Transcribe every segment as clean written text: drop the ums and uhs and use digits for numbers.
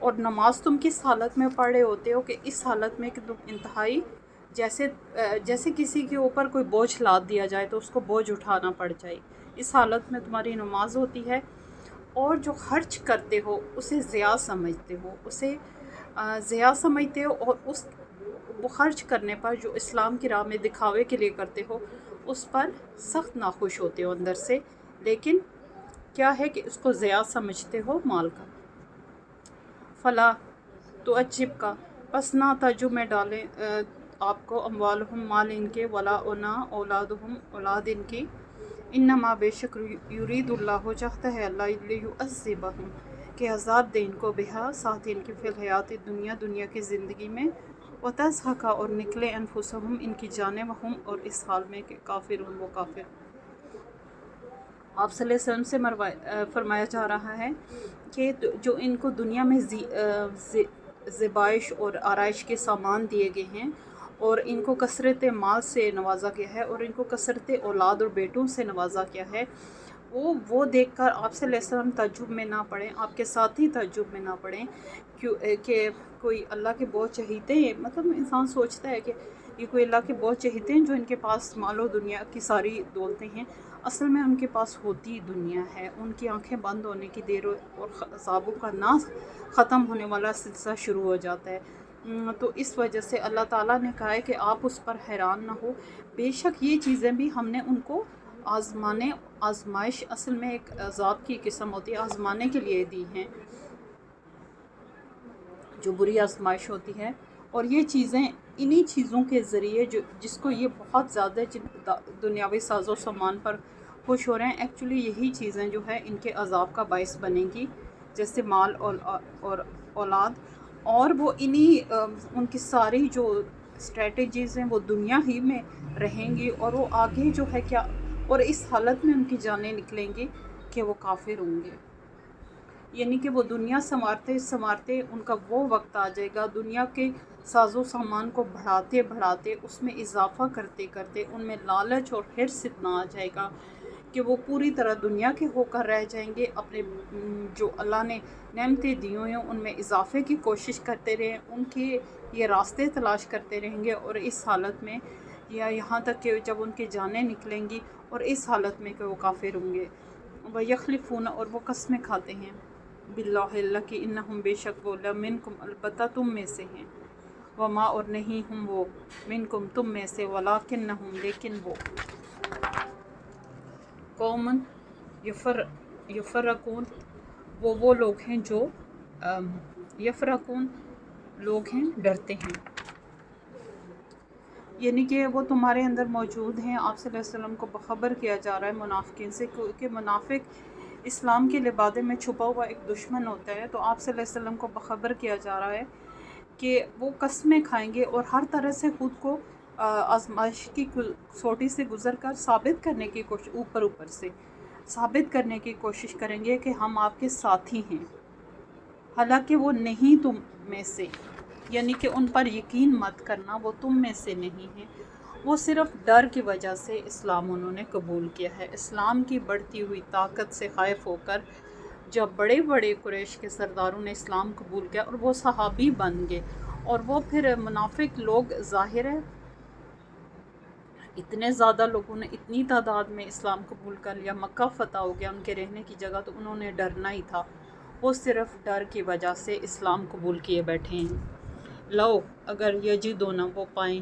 اور نماز تم کس حالت میں پڑھ رہے ہوتے ہو کہ اس حالت میں کہ تم انتہائی جیسے کسی کے اوپر کوئی بوجھ لاد دیا جائے تو اس کو بوجھ اٹھانا پڑ جائے، اس حالت میں تمہاری نماز ہوتی ہے۔ اور جو خرچ کرتے ہو اسے ضیاع سمجھتے ہو، اور وہ خرچ کرنے پر جو اسلام کی راہ میں دکھاوے کے لیے کرتے ہو اس پر سخت ناخوش ہوتے ہو اندر سے، لیکن کیا ہے کہ اس کو ضیاع سمجھتے ہو مال کا۔ فلا تو عجب کا، پس نہ تعجب میں ڈالیں آپ کو اموالہم مال ان کے، ولا اونا اولادہم اولاد ان کی، انما بے شک یرید اللہ چاہتا ہے اللہ لیعذبہم کہ عذاب دے ان کو بہا ساتھ ان کی فی الحیات دنیا کی زندگی میں، وتزہق اور نکلے انفسہم ان کی جانیں، وہم اور اس حال میں کہ کافرون وہ کافر۔ آپ صلی اللہ علیہ وسلم سے فرمایا جا رہا ہے کہ جو ان کو دنیا میں زیبائش اور آرائش کے سامان دیے گئے ہیں اور ان کو کثرت مال سے نوازا گیا ہے اور ان کو کثرت اولاد اور بیٹوں سے نوازا گیا ہے، وہ دیکھ کر آپ صلی اللہ علیہ وسلم تعجب میں نہ پڑیں، آپ کے ساتھی تعجب میں نہ پڑیں کہ کوئی اللہ کے بہت چہیتے ہیں۔ مطلب انسان سوچتا ہے کہ یہ کوئی اللہ کے بہت چہیتے ہیں جو ان کے پاس مال و دنیا کی ساری دولتیں ہیں، اصل میں ان کے پاس ہوتی دنیا ہے، ان کی آنکھیں بند ہونے کی دیر اور عذابوں کا نہ ختم ہونے والا سلسلہ شروع ہو جاتا ہے۔ تو اس وجہ سے اللہ تعالیٰ نے کہا ہے کہ آپ اس پر حیران نہ ہو، بے شک یہ چیزیں بھی ہم نے ان کو آزمائش اصل میں ایک عذاب کی قسم ہوتی ہے، آزمانے کے لیے دی ہیں، جو بری آزمائش ہوتی ہے۔ اور یہ چیزیں انہی چیزوں کے ذریعے جس کو یہ بہت زیادہ دنیاوی ساز و سامان پر خوش ہو رہے ہیں، ایکچولی یہی چیزیں جو ہے ان کے عذاب کا باعث بنیں گی، جیسے مال اور اولاد، اور وہ ان کی ساری جو اسٹریٹجیز ہیں وہ دنیا ہی میں رہیں گی، اور وہ آگے جو ہے کیا، اور اس حالت میں ان کی جانیں نکلیں گی کہ وہ کافر ہوں گے، یعنی کہ وہ دنیا سنوارتے ان کا وہ وقت آ جائے گا، دنیا کے ساز و سامان کو بڑھاتے اس میں اضافہ کرتے ان میں لالچ اور حرص اتنا آ جائے گا کہ وہ پوری طرح دنیا کے ہو کر رہ جائیں گے، اپنے جو اللہ نے نعمتیں دی ہوئی ہیں ان میں اضافے کی کوشش کرتے رہیں، ان کے یہ راستے تلاش کرتے رہیں گے، اور اس حالت میں یا یہاں تک کہ جب ان کی جانیں نکلیں گی اور اس حالت میں کہ وہ کافر ہوں گے، وَيَخْلِفُونَ اور وہ قسمیں کھاتے ہیں، باللہ اللہ کی، انہم بے شک وہ، لمنکم البتہ تم میں سے ہیں، وما اور نہیں ہم وہ، منکم تم میں سے، ولیکنہم لیکن وہ، قوم یفرقون وہ لوگ ہیں جو یفرقون لوگ ہیں ڈرتے ہیں، یعنی کہ وہ تمہارے اندر موجود ہیں۔ آپ صلی اللہ علیہ وسلم کو بخبر کیا جا رہا ہے منافقین سے، کہ منافق اسلام کے لبادے میں چھپا ہوا ایک دشمن ہوتا ہے، تو آپ صلی اللہ علیہ وسلم کو بخبر کیا جا رہا ہے کہ وہ قسمیں کھائیں گے اور ہر طرح سے خود کو آزمائش کی سوٹی سے گزر کر ثابت کرنے کی کوشش، اوپر سے ثابت کرنے کی کوشش کریں گے کہ ہم آپ کے ساتھی ہیں، حالانکہ وہ نہیں تم میں سے، یعنی کہ ان پر یقین مت کرنا، وہ تم میں سے نہیں ہیں، وہ صرف ڈر کی وجہ سے اسلام انہوں نے قبول کیا ہے، اسلام کی بڑھتی ہوئی طاقت سے خائف ہو کر جب بڑے بڑے قریش کے سرداروں نے اسلام قبول کیا اور وہ صحابی بن گئے، اور وہ پھر منافق لوگ ظاہر ہے اتنے زیادہ لوگوں نے اتنی تعداد میں اسلام قبول کر لیا، مکہ فتح ہو گیا ان کے رہنے کی جگہ، تو انہوں نے ڈرنا ہی تھا، وہ صرف ڈر کی وجہ سے اسلام قبول کیے بیٹھے ہیں۔ لو اگر یجدون وہ پائیں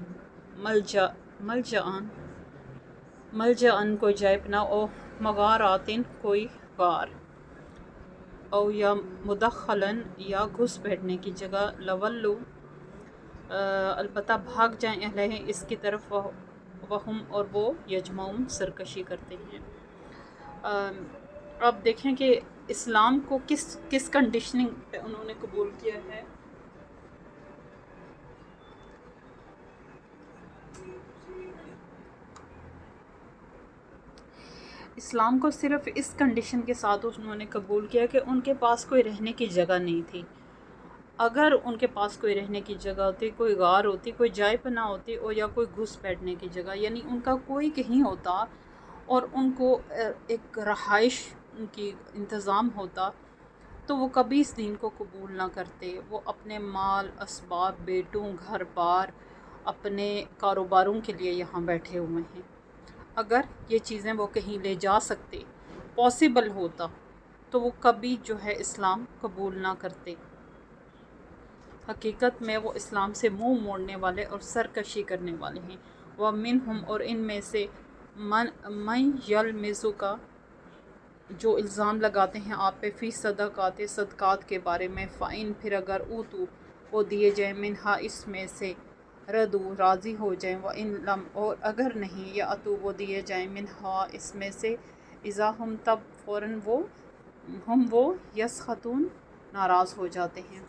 ملجأن کوئی جائے پناہ، او مغاراتن کوئی غار، او یا مدخلن یا گھس بیٹھنے کی جگہ، لولو البتہ بھاگ جائیں علیہ اس کی طرف، وہم اور وہ یجمعون سرکشی کرتے ہیں۔ اب دیکھیں کہ اسلام کو کس کنڈیشننگ پہ انہوں نے قبول کیا ہے۔ اسلام کو صرف اس کنڈیشن کے ساتھ انہوں نے قبول کیا کہ ان کے پاس کوئی رہنے کی جگہ نہیں تھی، اگر ان کے پاس کوئی رہنے کی جگہ ہوتی، کوئی غار ہوتی، کوئی جائے پناہ ہوتی، اور یا کوئی گھس بیٹھنے کی جگہ، یعنی ان کا کوئی کہیں ہوتا اور ان کو ایک رہائش ان کی انتظام ہوتا، تو وہ کبھی اس دین کو قبول نہ کرتے. وہ اپنے مال اسباب بیٹوں گھر بار اپنے کاروباروں کے لیے یہاں بیٹھے ہوئے ہیں. اگر یہ چیزیں وہ کہیں لے جا سکتے پاسبل ہوتا تو وہ کبھی جو ہے اسلام قبول نہ کرتے. حقیقت میں وہ اسلام سے منہ موڑنے والے اور سرکشی کرنے والے ہیں. وَمِنْهُمْ اور ان میں سے من یلمزک جو الزام لگاتے ہیں آپ پہ فی صدقات صدقات کے بارے میں. فَإِن پھر اگر اوتو وہ دیے جائیں منہا اس میں سے ردو راضی ہو جائیں. وَإِن لم اور اگر نہیں یا اتو وہ دیے جائیں منہا اس میں سے اذا ہم تب فوراً وہ یسخطون ناراض ہو جاتے ہیں.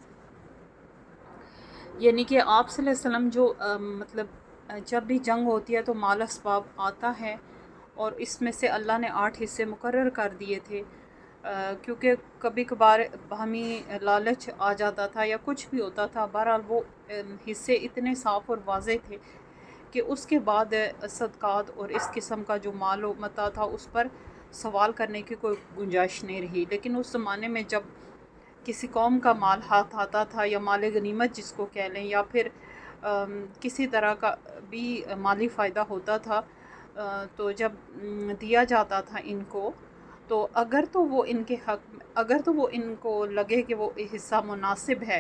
یعنی کہ آپ صلی اللہ علیہ وسلم جو مطلب جب بھی جنگ ہوتی ہے تو مال اسباب آتا ہے اور اس میں سے اللہ نے 8 حصے مقرر کر دیے تھے کیونکہ کبھی کبھار باہمی لالچ آ جاتا تھا یا کچھ بھی ہوتا تھا. بہرحال وہ حصے اتنے صاف اور واضح تھے کہ اس کے بعد صدقات اور اس قسم کا جو مال و متاع تھا اس پر سوال کرنے کی کوئی گنجائش نہیں رہی. لیکن اس زمانے میں جب کسی قوم کا مال ہاتھ آتا تھا یا مال غنیمت جس کو کہہ لیں یا پھر کسی طرح کا بھی مالی فائدہ ہوتا تھا تو جب دیا جاتا تھا ان کو تو اگر تو وہ ان کے حق اگر تو وہ ان کو لگے کہ وہ حصہ مناسب ہے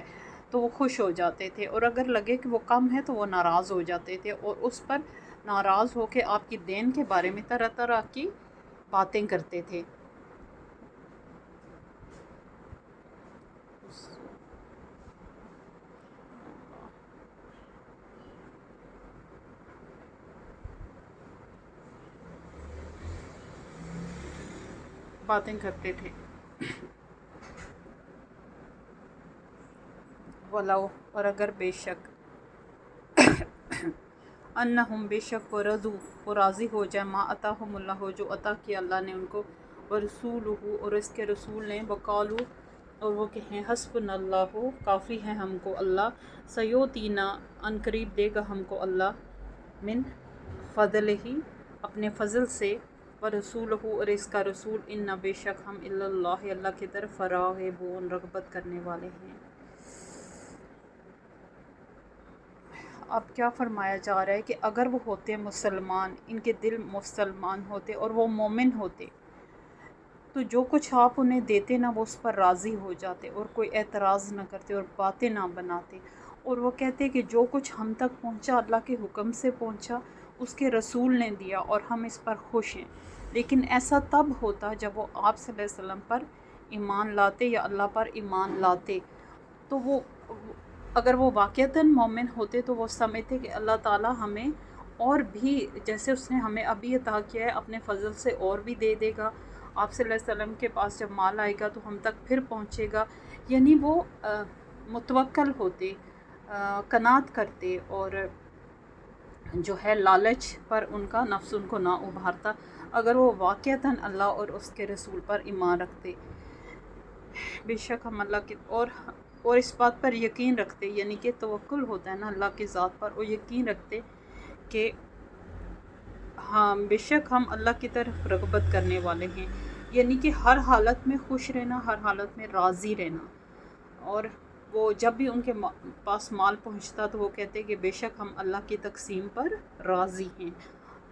تو وہ خوش ہو جاتے تھے اور اگر لگے کہ وہ کم ہے تو وہ ناراض ہو جاتے تھے اور اس پر ناراض ہو کے آپ کی دین کے بارے میں طرح طرح کی باتیں کرتے تھے. وَلَوْ اور اگر بے شک انہم بے شک وہ رضو وہ راضی ہو جائے ما عطاہم اللہ جو عطا کیا اللہ نے ان کو ورسولہ اور اس کے رسول نے وقالو اور وہ کہیں حسبنا اللہ کافی ہے ہم کو اللہ سیؤتینا ان قریب دے گا ہم کو اللہ من فضلہ اپنے فضل سے ورسولہ اور اس کا رسول ان بے شک ہم اللہ کی طرف راغبون رغبت کرنے والے ہیں. اب کیا فرمایا جا رہا ہے کہ اگر وہ ہوتے مسلمان ان کے دل مسلمان ہوتے اور وہ مومن ہوتے تو جو کچھ آپ انہیں دیتے نا وہ اس پر راضی ہو جاتے اور کوئی اعتراض نہ کرتے اور باتیں نہ بناتے اور وہ کہتے کہ جو کچھ ہم تک پہنچا اللہ کے حکم سے پہنچا اس کے رسول نے دیا اور ہم اس پر خوش ہیں. لیکن ایسا تب ہوتا جب وہ آپ صلی اللہ علیہ وسلم پر ایمان لاتے یا اللہ پر ایمان لاتے تو وہ اگر وہ واقعتاً مومن ہوتے تو وہ سمجھتے کہ اللہ تعالیٰ ہمیں اور بھی جیسے اس نے ہمیں ابھی عطا کیا ہے اپنے فضل سے اور بھی دے دے گا. آپ صلی اللہ علیہ وسلم کے پاس جب مال آئے گا تو ہم تک پھر پہنچے گا. یعنی وہ متوکل ہوتے قناعت کرتے اور جو ہے لالچ پر ان کا نفس ان کو نہ ابھارتا اگر وہ واقعتاً اللہ اور اس کے رسول پر ایمان رکھتے. بے شک ہم اللہ کے اور اس بات پر یقین رکھتے یعنی کہ توکل ہوتا ہے نا اللہ کی ذات پر اور یقین رکھتے کہ ہاں بے شک ہم اللہ کی طرف رغبت کرنے والے ہیں. یعنی کہ ہر حالت میں خوش رہنا ہر حالت میں راضی رہنا. اور وہ جب بھی ان کے پاس مال پہنچتا تو وہ کہتے کہ بے شک ہم اللہ کی تقسیم پر راضی ہیں.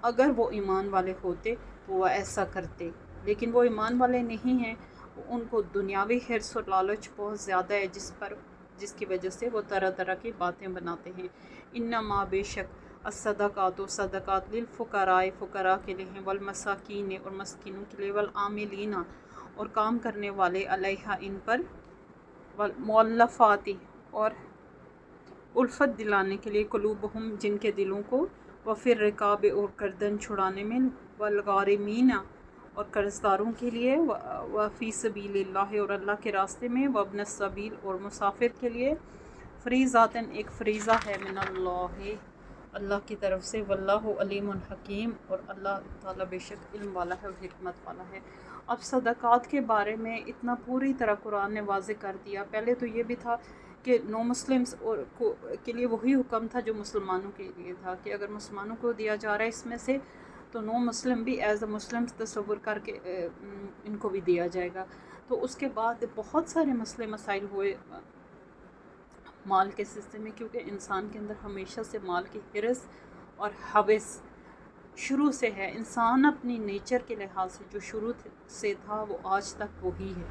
اگر وہ ایمان والے ہوتے تو وہ ایسا کرتے لیکن وہ ایمان والے نہیں ہیں. ان کو دنیاوی حرص اور لالچ بہت زیادہ ہے جس کی وجہ سے وہ طرح طرح کی باتیں بناتے ہیں. انما بے شک الصدقات و صدقات للفقراء فقراء کے لیے ہیں والمساکین اور مسکینوں کے لیے والعاملین اور کام کرنے والے علیہا ان پر والمؤلفات اور الفت دلانے کے لیے قلوبہم جن کے دلوں کو وفی الرقاب اور گردن چھڑانے میں والغارمین اور قرض داروں کے لیے وفی سبیل اللہ اور اللہ کے راستے میں وابن السبیل اور مسافر کے لیے فریضاتن ایک فریضہ ہے من اللہ کی طرف سے واللہ علیم حکیم اور اللہ تعالیٰ بے شک علم والا ہے اور حکمت والا ہے. اب صدقات کے بارے میں اتنا پوری طرح قرآن نے واضح کر دیا. پہلے تو یہ بھی تھا کہ نو مسلمس کے لیے وہی حکم تھا جو مسلمانوں کے لیے تھا کہ اگر مسلمانوں کو دیا جا رہا ہے اس میں سے تو نو مسلم بھی ایز اے مسلم تصور کر کے ان کو بھی دیا جائے گا. تو اس کے بعد بہت سارے مسئلے مسائل ہوئے مال کے سلسلے میں، کیونکہ انسان کے اندر ہمیشہ سے مال کی حرص اور ہوس شروع سے ہے. انسان اپنی نیچر کے لحاظ سے جو شروع سے تھا وہ آج تک وہی ہے،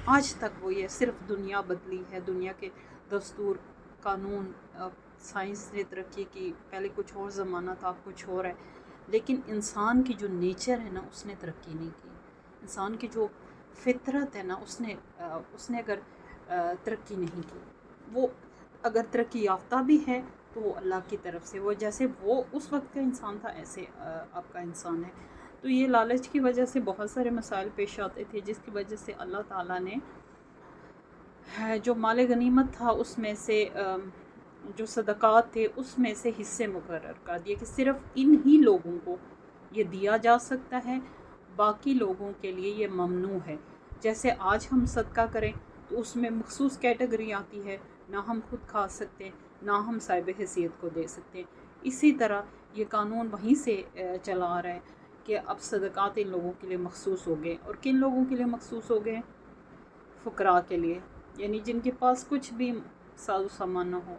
آج تک وہی ہے. صرف دنیا بدلی ہے، دنیا کے دستور قانون، سائنس نے ترقی کی، پہلے کچھ اور زمانہ تھا، کچھ اور ہے. لیکن انسان کی جو نیچر ہے نا اس نے ترقی نہیں کی. انسان کی جو فطرت ہے نا اس نے اگر ترقی نہیں کی، وہ اگر ترقی یافتہ بھی ہے تو وہ اللہ کی طرف سے، وہ جیسے وہ اس وقت کا انسان تھا ایسے اب کا انسان ہے. تو یہ لالچ کی وجہ سے بہت سارے مسائل پیش آتے تھے، جس کی وجہ سے اللہ تعالیٰ نے جو مال غنیمت تھا اس میں سے جو صدقات تھے اس میں سے حصے مقرر کر دیے کہ صرف ان ہی لوگوں کو یہ دیا جا سکتا ہے، باقی لوگوں کے لیے یہ ممنوع ہے. جیسے آج ہم صدقہ کریں تو اس میں مخصوص کیٹیگری آتی ہے، نہ ہم خود کھا سکتے، نہ ہم صاحب حیثیت کو دے سکتے. اسی طرح یہ قانون وہیں سے چلا آ رہا ہے کہ اب صدقات ان لوگوں کے لیے مخصوص ہو گئے. اور کن لوگوں کے لیے مخصوص ہو گئے؟ فقراء کے لیے، یعنی جن کے پاس کچھ بھی ساز و سامان نہ ہو.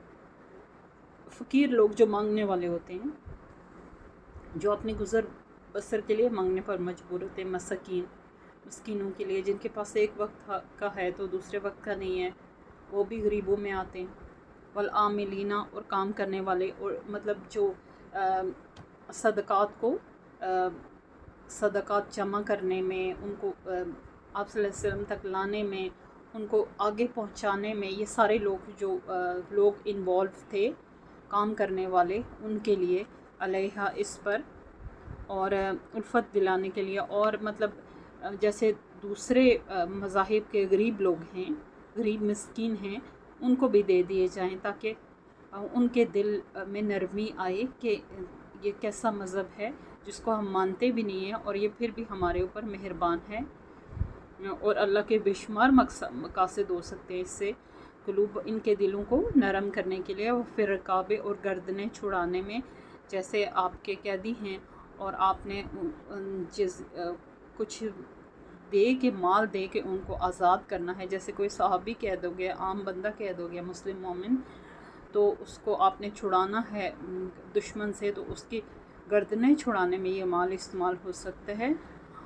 فقیر لوگ جو مانگنے والے ہوتے ہیں، جو اپنی گزر بسر کے لیے مانگنے پر مجبور ہوتے ہیں. مسکینوں کے لیے جن کے پاس ایک وقت کا ہے تو دوسرے وقت کا نہیں ہے، وہ بھی غریبوں میں آتے ہیں. والعاملین، اور کام کرنے والے، اور مطلب جو صدقات جمع کرنے میں، ان کو آپ صلی اللہ علیہ وسلم تک لانے میں، ان کو آگے پہنچانے میں، یہ سارے لوگ انوالو تھے، کام کرنے والے، ان کے لیے علیہ اس پر، اور الفت دلانے کے لیے. اور مطلب جیسے دوسرے مذاہب کے غریب لوگ ہیں، غریب مسکین ہیں، ان کو بھی دے دیے جائیں تاکہ ان کے دل میں نرمی آئے کہ یہ کیسا مذہب ہے جس کو ہم مانتے بھی نہیں ہیں اور یہ پھر بھی ہمارے اوپر مہربان ہے. اور اللہ کے بے شمار مقاصد ہو سکتے ہیں اس سے، قلوب ان کے دلوں کو نرم کرنے کے لیے، اور پھر رقابے اور گردنیں چھڑانے میں. جیسے آپ کے قیدی ہیں اور آپ نے کچھ دے کے، مال دے کے ان کو آزاد کرنا ہے. جیسے کوئی صحابی قید ہو گیا، عام بندہ قید ہو گیا، مسلم مومن، تو اس کو آپ نے چھڑانا ہے دشمن سے، تو اس کی گردنیں چھڑانے میں یہ مال استعمال ہو سکتا ہے.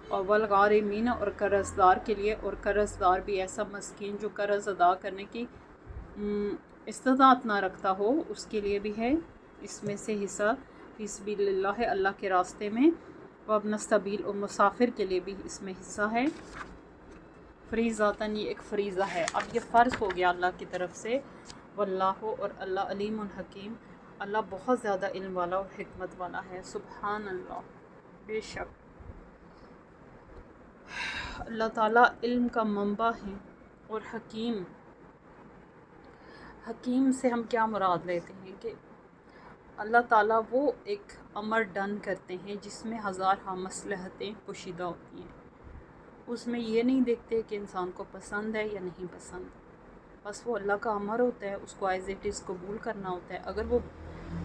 اور والغارمین، اور قرض دار کے لیے. اور قرض دار بھی ایسا مسکین جو قرض ادا کرنے کی استطاعت نہ رکھتا ہو، اس کے لیے بھی ہے اس میں سے حصہ. فی سبیل اللہ ہے، اللہ کے راستے میں. وابن السبیل، اور مسافر کے لیے بھی اس میں حصہ ہے. فریضاتاً، یہ ایک فریضہ ہے، اب یہ فرض ہو گیا اللہ کی طرف سے. واللہ، اور اللہ علیم حکیم، اللہ بہت زیادہ علم والا اور حکمت والا ہے. سبحان اللہ، بے شک اللہ تعالیٰ علم کا منبع ہے. اور حکیم سے ہم کیا مراد لیتے ہیں کہ اللہ تعالیٰ وہ ایک امر ڈن کرتے ہیں جس میں ہزارہ مصلحتیں پوشیدہ ہوتی ہیں. اس میں یہ نہیں دیکھتے کہ انسان کو پسند ہے یا نہیں پسند، بس وہ اللہ کا امر ہوتا ہے، اس کو ایز اٹ از قبول کرنا ہوتا ہے. اگر وہ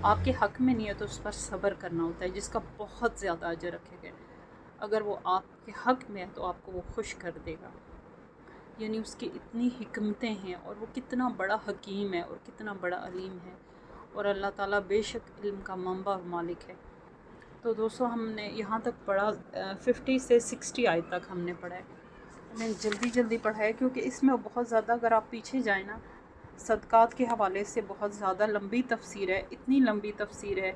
آپ کے حق میں نہیں ہے تو اس پر صبر کرنا ہوتا ہے، جس کا بہت زیادہ اجر رکھے گئے. اگر وہ آپ کے حق میں ہے تو آپ کو وہ خوش کر دے گا. یعنی اس کی اتنی حکمتیں ہیں، اور وہ کتنا بڑا حکیم ہے اور کتنا بڑا علیم ہے. اور اللہ تعالیٰ بے شک علم کا منبع اور مالک ہے. تو دوستو، ہم نے یہاں تک پڑھا، 50 سے 60 آیت تک ہم نے پڑھا ہے. میں نے جلدی پڑھا ہے کیونکہ اس میں بہت زیادہ، اگر آپ پیچھے جائیں نا، صدقات کے حوالے سے بہت زیادہ لمبی تفسیر ہے. اتنی لمبی تفسیر ہے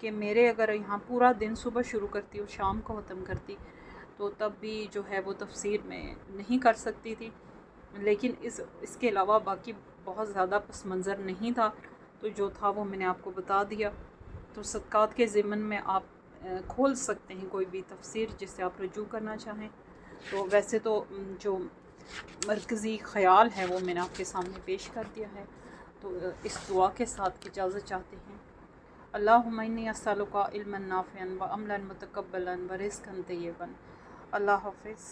کہ میرے اگر یہاں پورا دن صبح شروع کرتی اور شام کو ختم کرتی تو تب بھی جو ہے وہ تفسیر میں نہیں کر سکتی تھی. لیکن اس کے علاوہ باقی بہت زیادہ پس منظر نہیں تھا، تو جو تھا وہ میں نے آپ کو بتا دیا. تو صدقات کے ضمن میں آپ کھول سکتے ہیں کوئی بھی تفسیر جس سے آپ رجوع کرنا چاہیں. تو ویسے تو جو مرکزی خیال ہے وہ میں نے آپ کے سامنے پیش کر دیا ہے. تو اس دعا کے ساتھ اجازت چاہتے ہیں. اللہم انی اسألک علما نافعا وعملا متقبلا ورزقا طیبا. اللہ حافظ.